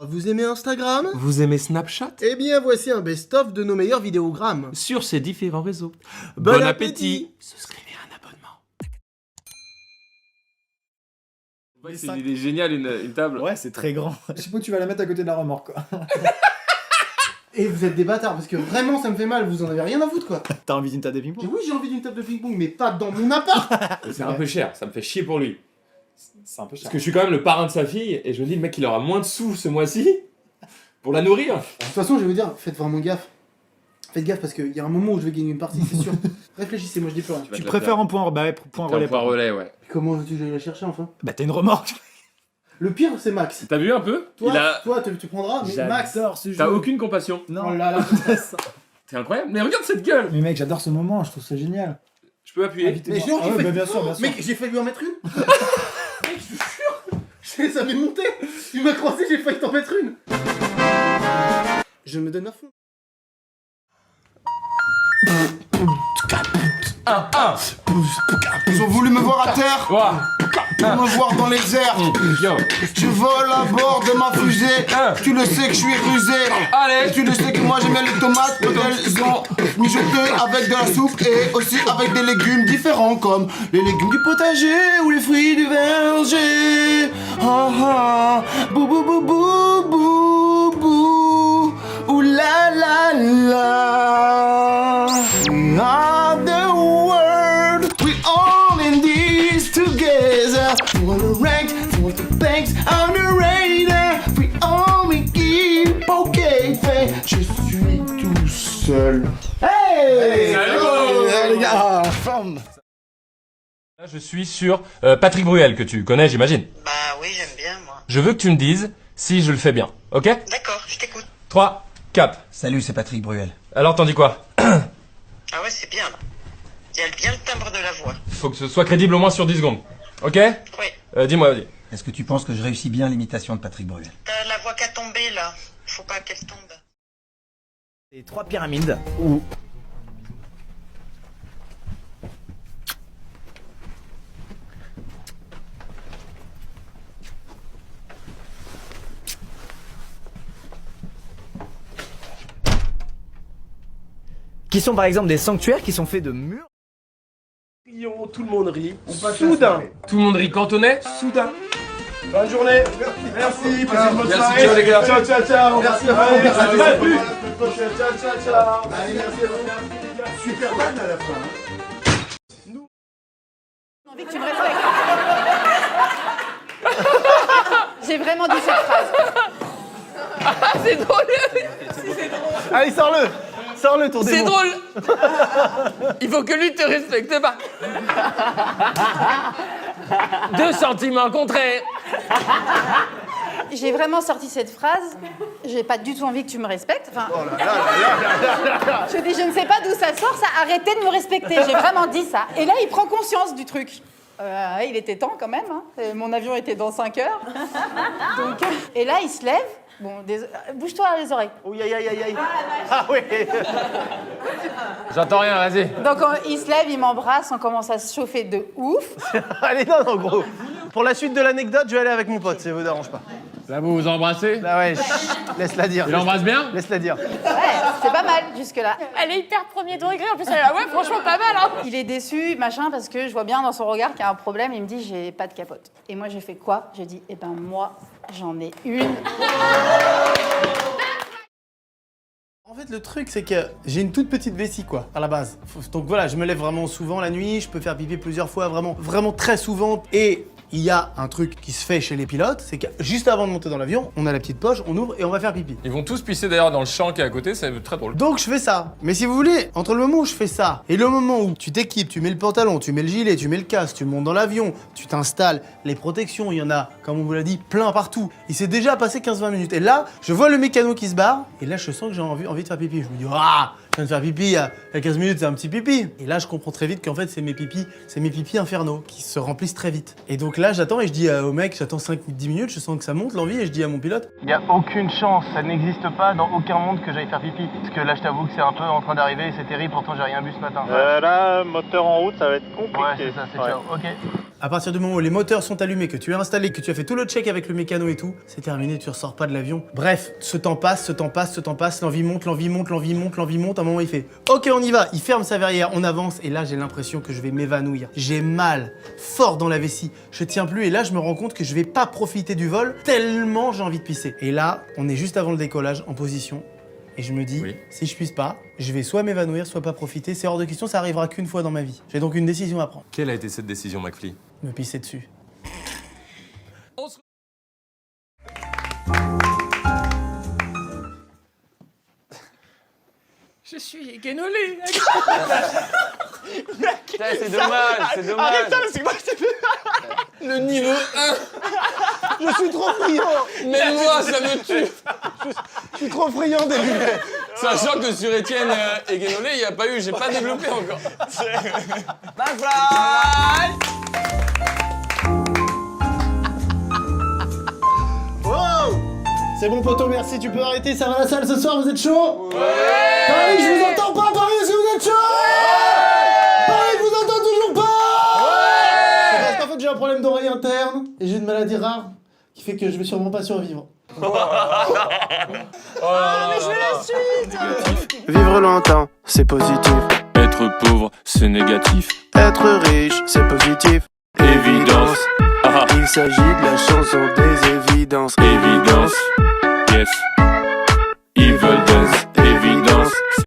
Vous aimez Instagram? Vous aimez Snapchat? Eh bien, voici un best-of de nos meilleurs vidéogrammes. Sur ces différents réseaux. Bon appétit. Souscrivez un abonnement. Il est génial une table. Ouais, c'est très grand. Je sais pas où tu vas la mettre à côté de la remorque, quoi. Et vous êtes des bâtards, parce que vraiment ça me fait mal, vous en avez rien à foutre quoi. T'as envie d'une table de ping-pong? Oui, j'ai envie d'une table de ping-pong, mais pas dans mon appart. C'est un peu cher, ça me fait chier pour lui. C'est un peu cher. Parce que je suis quand même le parrain de sa fille et je me dis le mec il aura moins de sous ce mois-ci pour la nourrir. De toute façon, je vais vous dire, faites vraiment gaffe. Faites gaffe parce qu'il y a un moment où je vais gagner une partie, c'est sûr. Réfléchissez, moi je dis plus rien. Tu préfères en point, bah ouais, point relais. Point relais, ouais. Comment veux-tu que j'aille la chercher enfin? Bah t'as une remorque. Le pire, c'est Max. T'as vu un peu? Toi, tu prendras, mais Max. J'adore ce jeu. T'as aucune compassion. Oh Non. là là. T'es incroyable. Mais regarde cette gueule. Mais mec, j'adore ce moment, je trouve ça génial. Je peux appuyer. Mais sinon, Ah ouais, bah bien sûr, bien sûr. Mec, j'ai failli lui en mettre une. Mec, je te jure. Ça m'est monté. Tu m'as croisé, j'ai failli t'en mettre une. Je me donne à fond. Ils ont voulu me voir à terre, Ouah. pour me voir dans les airs. Yo. Je vole à bord de ma fusée. Tu le sais que je suis rusé. Allez. Et tu le sais que moi j'aime bien les tomates. Elles ont mijotées avec de la soupe et aussi avec des légumes différents comme les légumes du potager ou les fruits du verger. Ah ah, bou bou bou bou bou bou. Ouh la la la. We are the world. We all in this together. You wanna rank, you want the banks on the radar. We all make it okay. Fait, je suis tout seul. Hey! Salut, les gars, femme. Là, je suis sur Patrick Bruel, que tu connais, j'imagine. Bah oui, j'aime bien, moi. Je veux que tu me dises si je le fais bien, ok? D'accord, je t'écoute. 3, 4. Salut, c'est Patrick Bruel. Alors, t'en dis quoi? Ah ouais, c'est bien, là. Il y a bien le timbre de la voix. Faut que ce soit crédible au moins sur 10 secondes. Ok? Oui. Dis-moi, vas-y. Est-ce que tu penses que je réussis bien l'imitation de Patrick Bruel? T'as la voix qu'à tomber, là. Faut pas qu'elle tombe. Les 3 pyramides où qui sont par exemple des sanctuaires qui sont faits de murs. Tout le monde rit. Soudain. Tout le monde rit cantonais? Soudain. Bonne journée. Merci. Passez une bonne Merci, soirée. ciao, les gars. Ciao, ciao, ciao. Merci à vous. Allez, Merci salut. à vous. Ciao, ciao, ciao. Allez, merci à vous. Merci. Superman à la fin. J'ai envie que tu me respectes. J'ai vraiment dit cette phrase. C'est drôle. Allez, sors-le. Sors-le ton C'est démon. drôle. Il faut que lui te respecte pas. Deux sentiments contraires. J'ai vraiment sorti cette phrase. J'ai pas du tout envie que tu me respectes. Enfin, je dis, je ne sais pas d'où ça sort, ça. Arrêtez de me respecter. J'ai vraiment dit ça. Et là, il prend conscience du truc. Il était temps quand même. Hein. Mon avion était dans 5 heures. Donc, et là, il se lève. Bon, bouge-toi les oreilles. Oui, aïe, aïe, aïe, aïe. Ah oui. J'entends rien, vas-y. Donc, il se lève, il m'embrasse, on commence à se chauffer de ouf. Allez, non, non, gros. Pour la suite de l'anecdote, je vais aller avec mon pote, ça vous dérange pas. Là, vous vous embrassez? Bah ouais, laisse-la dire. Il embrasse bien? Laisse-la dire. Ouais, c'est pas mal jusque-là. Elle est hyper premier degré. En plus, elle est là. Ouais, franchement, pas mal. Hein. Il est déçu, machin, parce que je vois bien dans son regard qu'il y a un problème. Il me dit, j'ai pas de capote. Et moi, j'ai fait quoi? J'ai dit, eh ben moi, j'en ai une. En fait, le truc, c'est que j'ai une toute petite vessie, quoi, à la base. Donc voilà, je me lève vraiment souvent la nuit, je peux faire pipi plusieurs fois, vraiment très souvent. Et il y a un truc qui se fait chez les pilotes, c'est que juste avant de monter dans l'avion, on a la petite poche, on ouvre et on va faire pipi. Ils vont tous pisser d'ailleurs dans le champ qui est à côté, c'est très drôle. Donc je fais ça. Mais si vous voulez, entre le moment où je fais ça et le moment où tu t'équipes, tu mets le pantalon, tu mets le gilet, tu mais le casque, tu montes dans l'avion, tu t'installes, les protections, il y en a, comme on vous l'a dit, plein partout. Il s'est déjà passé 15-20 minutes. Et là, je vois le mécano qui se barre, et là je sens que j'ai envie de faire pipi. Je me dis, ah, je viens de faire pipi, il y a 15 minutes, c'est un petit pipi. Et là, je comprends très vite qu'en fait, c'est mes pipis infernaux qui se remplissent très vite. Et donc là, j'attends et je dis au mec, j'attends 5-10 minutes, je sens que ça monte l'envie et je dis à mon pilote, il n'y a aucune chance, ça n'existe pas dans aucun monde que j'aille faire pipi. Parce que là, je t'avoue que c'est un peu en train d'arriver, c'est terrible, pourtant j'ai rien bu ce matin. Là, moteur en route, ça va être compliqué. Ouais, c'est ça, c'est ciao. Ok. À partir du moment où les moteurs sont allumés, que tu as installé, que tu as fait tout le check avec le mécano et tout, c'est terminé, tu ressors pas de l'avion. Bref, ce temps passe, l'envie monte, À un moment, il fait « Ok, on y va !» Il ferme sa verrière, on avance, et là, j'ai l'impression que je vais m'évanouir. J'ai mal, fort dans la vessie. Je tiens plus, et là, je me rends compte que je vais pas profiter du vol tellement j'ai envie de pisser. Et là, on est juste avant le décollage, en position. Et je me dis, si je puisse pas, je vais soit m'évanouir, soit pas profiter. C'est hors de question, ça arrivera qu'une fois dans ma vie. J'ai donc une décision à prendre. Quelle a été cette décision, McFly? Me pisser dessus. Je suis guénolé. C'est dommage. Arrête ça, c'est moi, le niveau 1. Je suis trop friand. Même moi, ça me tue. Je suis trop friand des lunettes. Sachant que sur Étienne et Guénolé, il n'y a pas eu, j'ai pas développé encore. Wow. C'est bon, poto, merci. Tu peux arrêter, ça va la salle ce soir, vous êtes chaud? Ouais. Paris, je vous entends pas. Paris, est-ce que vous êtes chaud? Ouais. Paris, je vous entends toujours pas. Ouais. C'est parce qu'en fait, j'ai un problème d'oreille interne et j'ai une maladie rare qui fait que je vais sûrement pas survivre. Mais je veux la suite. Vivre longtemps, c'est positif. Être pauvre, c'est négatif. Être riche, c'est positif. Évidence. Ah, Il s'agit de la chanson des évidences. évidence. Yes. Evil dance. Évidence.